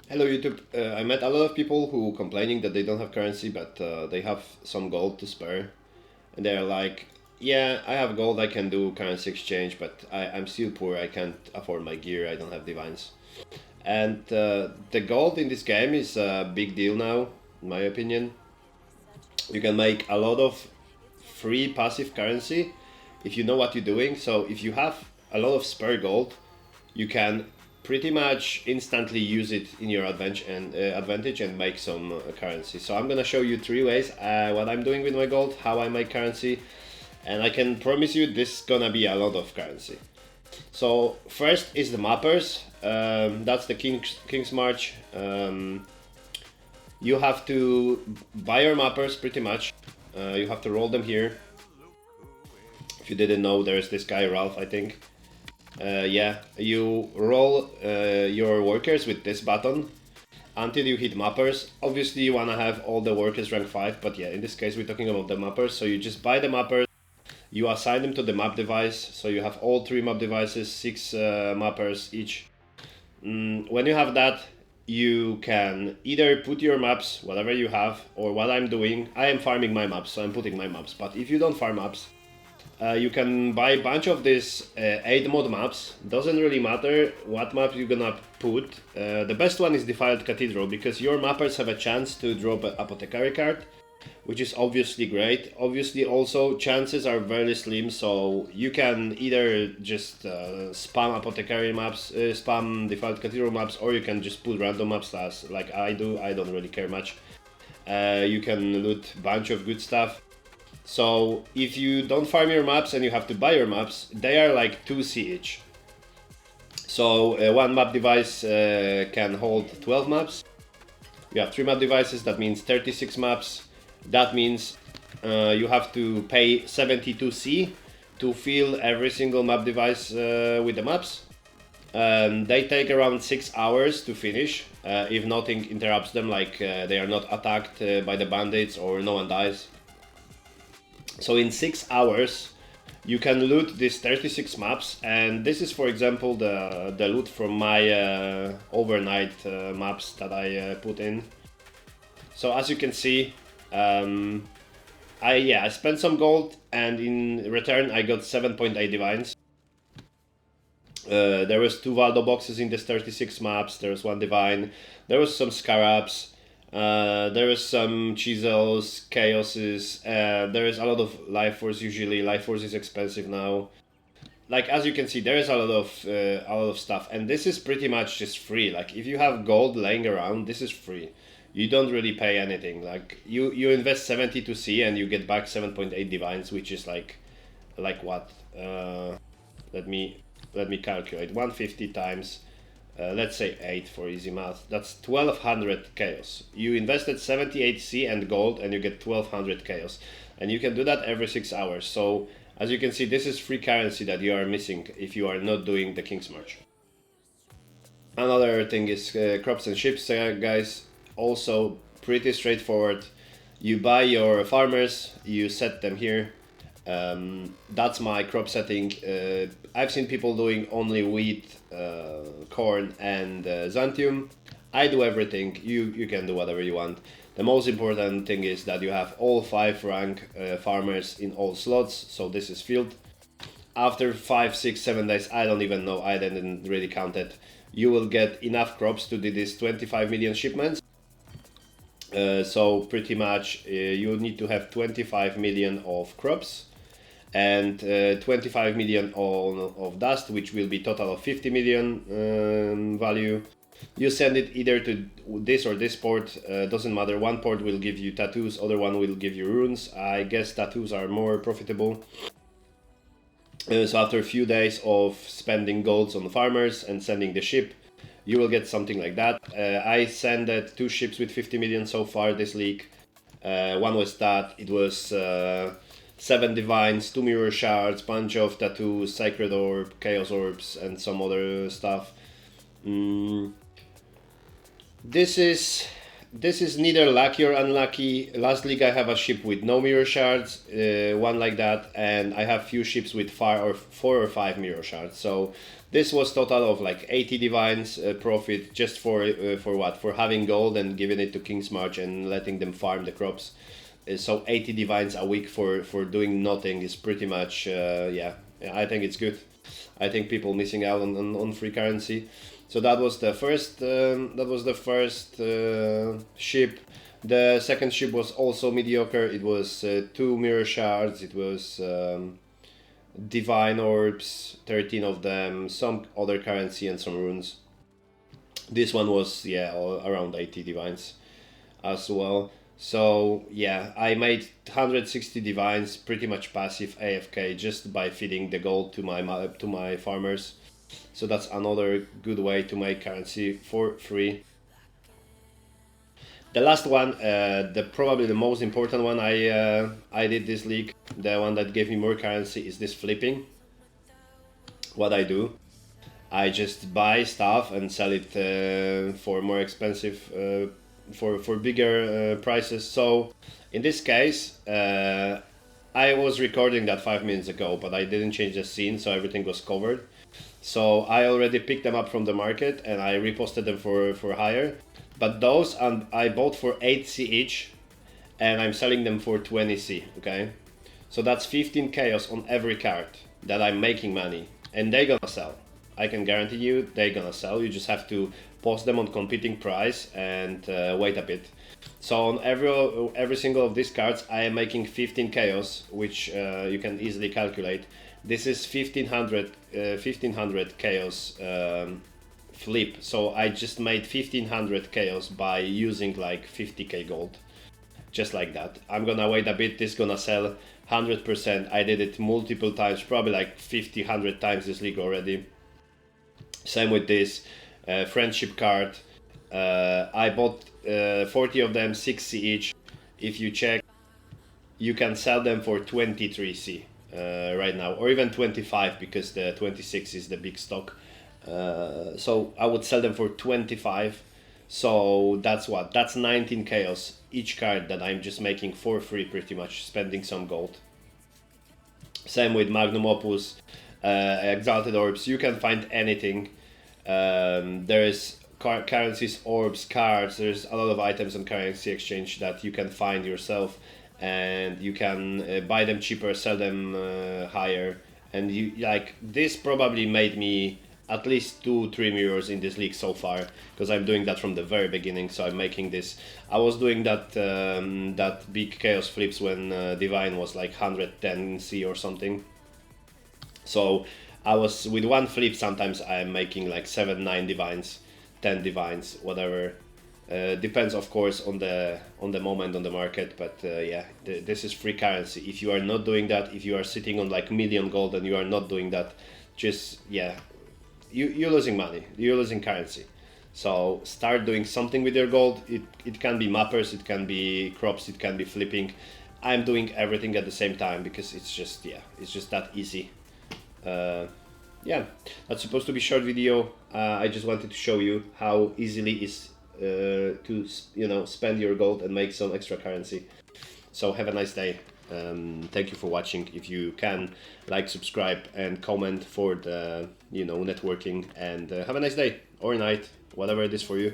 Hello YouTube. I met a lot of people who complaining that they don't have currency, but they have some gold to spare, and they're like, "Yeah, I have gold. I can do currency exchange, but I'm still poor. I can't afford my gear. I don't have divines." And the gold in this game is a big deal now, in my opinion. You can make a lot of free passive currency if you know what you're doing. So if you have a lot of spare gold, you can pretty much instantly use it in your advantage and make some currency. So I'm gonna show you three ways what I'm doing with my gold, how I make currency, and I can promise you this is gonna be a lot of currency. So first is the mappers. That's the King's March. You have to buy your mappers pretty much. You have to roll them here. If you didn't know, there's this guy Ralph, I think. Yeah, you roll your workers with this button until you hit mappers. Obviously you wanna have all the workers rank 5, but yeah, in this case we're talking about the mappers. So you just buy the mappers, you assign them to the map device, so you have all 3 map devices, 6 mappers each. When you have that, you can either put your maps, whatever you have, or what I'm doing, I am farming my maps, so I'm putting my maps, but if you don't farm maps, you can buy a bunch of these 8 mod maps. Doesn't really matter what map you're gonna put. The best one is Defiled Cathedral, because your mappers have a chance to drop an apothecary card, which is obviously great. Obviously also chances are very slim, so you can either just spam apothecary maps, spam Defiled Cathedral maps, or you can just put random maps as like I do. I don't really care much. You can loot a bunch of good stuff. So if you don't farm your maps and you have to buy your maps, they are like 2C each. So one map device can hold 12 maps. You have 3 map devices, that means 36 maps. That means you have to pay 72C to fill every single map device with the maps. They take around 6 hours to finish, if nothing interrupts them, like they are not attacked by the bandits or no one dies. So in 6 hours, you can loot these 36 maps, and this is, for example, the loot from my overnight maps that I put in. So as you can see, I spent some gold, and in return I got 7.8 divines. There was 2 Valdo boxes in this 36 maps, there was 1 divine, there was some scarabs, there is some chisels, chaoses, there is a lot of life force. Usually life force is expensive now. Like as you can see, there is a lot of stuff, and this is pretty much just free. Like if you have gold laying around, this is free. You don't really pay anything. Like you invest 72C and you get back 7.8 divines, which is like what? Let me calculate. 150 times let's say 8 for easy math. That's 1200 chaos. You invested 78C and gold and you get 1200 chaos. And you can do that every 6 hours. So as you can see, this is free currency that you are missing if you are not doing the King's March. Another thing is crops and ships, guys. Also pretty straightforward. You buy your farmers, you set them here. That's my crop setting. I've seen people doing only wheat, corn and Xanthium. I do everything. You can do whatever you want. The most important thing is that you have all 5 rank farmers in all slots, so this is filled. After 5, 6, 7 days, I don't even know, I didn't really count it, you will get enough crops to do this 25 million shipments. So pretty much you need to have 25 million of crops and 25 million of dust, which will be total of 50 million value. You send it either to this or this port, doesn't matter. One port will give you tattoos, other one will give you runes. I guess tattoos are more profitable. So after a few days of spending golds on farmers and sending the ship, you will get something like that. I sent 2 ships with 50 million so far this league. One was that, it was 7 divines, 2 mirror shards, bunch of tattoos, sacred orb, chaos orbs, and some other stuff. This is this is neither lucky or unlucky. Last league I have a ship with no mirror shards, one like that, and I have few ships with 4 or 5 mirror shards. So this was total of like 80 divines profit just for what? For having gold and giving it to King's March and letting them farm the crops. So 80 divines a week for doing nothing is pretty much yeah. I think it's good. I think people missing out on free currency. So that was the first. Ship. The second ship was also mediocre. It was 2 mirror shards. It was divine orbs, 13 of them, some other currency and some runes. This one was around 80 divines as well. So yeah, I made 160 divines, pretty much passive AFK, just by feeding the gold to my farmers. So that's another good way to make currency for free. The last one, probably the most important one I did this league, the one that gave me more currency, is this flipping. What I do, I just buy stuff and sell it for more expensive, for bigger prices. So in this case, I was recording that 5 minutes ago, but I didn't change the scene, so everything was covered. So I already picked them up from the market and I reposted them for higher. But those I bought for 8C each, and I'm selling them for 20C, okay? So that's 15 chaos on every card that I'm making money, and they're gonna sell. I can guarantee you they're gonna sell. You just have to post them on competing price and wait a bit. So on every single of these cards I am making 15 chaos, which you can easily calculate. This is 1500 chaos flip. So I just made 1500 chaos by using like 50k gold, just like that. I'm gonna wait a bit. This gonna sell 100%. I did it multiple times, probably like 100 times this league already. Same with this friendship card. I bought 40 of them, 6C each. If you check, you can sell them for 23C right now, or even 25, because the 26 is the big stock. So I would sell them for 25. So that's 19 chaos each card that I'm just making for free, pretty much, spending some gold. Same with Magnum Opus, Exalted Orbs. You can find anything. There is currencies, orbs, cards. There's a lot of items on currency exchange that you can find yourself, and you can buy them cheaper, sell them higher. And you like this probably made me at least 2-3 mirrors in this league so far, because I'm doing that from the very beginning. So I'm making this. I was doing that that big chaos flips when divine was like 110C or something. So I was with one flip. Sometimes I'm making like 7-9 divines, 10 divines, whatever. Depends, of course, on the moment on the market. But yeah, this is free currency. If you are not doing that, if you are sitting on like million gold and you are not doing that, just yeah. You're losing money, you're losing currency. So start doing something with your gold. It can be mappers, it can be crops, it can be flipping. I'm doing everything at the same time because it's just that easy. Yeah, that's supposed to be a short video. I just wanted to show you how easily is to spend your gold and make some extra currency. So have a nice day. Thank you for watching. If you can, like, subscribe and comment for the networking, and have a nice day or night, whatever it is for you.